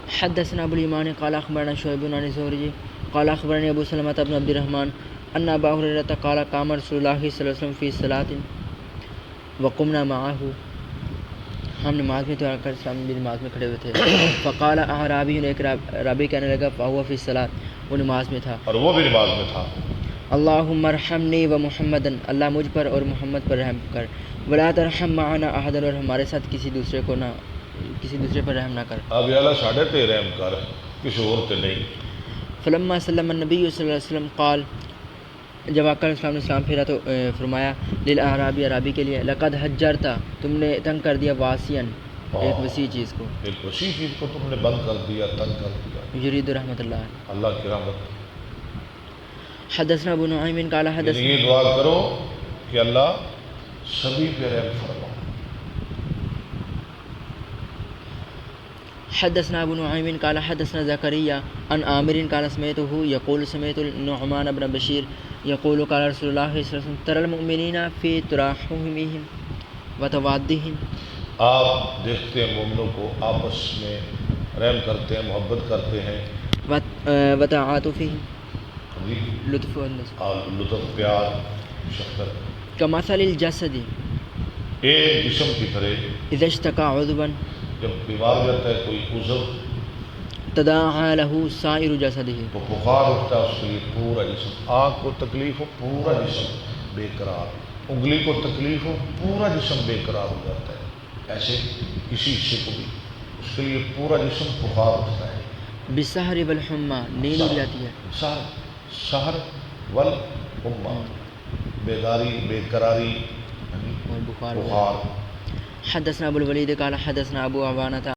حدثنا ابو اليمان قال اخبرنا شعيب عن الزهري قال اخبرني ابو سلمة بن عبد الرحمن ان ابا هريرة قال قام رسول الله صلی اللہ علیہ وسلم فی صلاۃ وقمنا معه، ہم نماز میں تو آقا اسلام بھی نماز میں کھڑے ہوئے تھے. فقال اعرابی، ایک رابی کہنے لگا فهو فی الصلاۃ، وہ نماز میں تھا. اور وہ بھی نماز میں تھا. اللہم ارحمنی و محمدن، اللہ مجھ پر اور محمد پر رحم کر. ولا ترحم معنا احدا، اور ہمارے ساتھ کسی دوسرے پر رحم نہ کر. اب یا اللہ ساڑھے تے رحم کر، کسی اور تے نہیں. فلما سلم النبی صلی اللہ علیہ وسلم قال، جب آقا علیہ السلام نے اسلام پھیرا تو فرمایا للاعرابی، عرابی کے لیے، لقد حجرتا، تم نے تنگ کر دیا، واسیاً، ایک وسیع چیز کو، ایک وسیع چیز کو تم نے بند کر دیا، تنگ کر دیا. یرید رحمت اللہ. اللہ کی رحمت. حدثنا ابو نعیم قال حدثنا، یہ دعا کرو کہ اللہ سبھی پہ رحم فرما. حدثنا ابو نعیم قال حدثنا زكريا عن عامر قال سمعته يقول سمعت النعمان بن بشير يقول قال رسول الله صلى الله عليه وسلم ترى المؤمنين في تراحمهم وتوادهم، آپ دیکھتے ہیں مومنوں کو آپس میں رحم کرتے ہیں، محبت کرتے ہیں، وتعاطفهم، لطف لطف، پیار، شفقت. كمثل الجسد ایک جسم کی طرح اذا اشتكى عضوا جب بیمار رہتا ہے کوئی عضو تداعى له سائر جسده، تو بخار اٹھتا ہے اس کے لیے پورا جسم. آنکھ کو تکلیف ہو پورا جسم بے قرار، انگلی کو تکلیف ہو پورا جسم بے قرار ہو جاتا ہے. ایسے کسی حصے کو بھی اس کے لیے پورا جسم بخار اٹھتا ہے. بالسحر والحمى، نیند اڑ جاتی ہے. سحر والحمى، بیداری، بے قراری اور بخار. بخار. حدثنا ابو الولید قال حدثنا ابو عوانة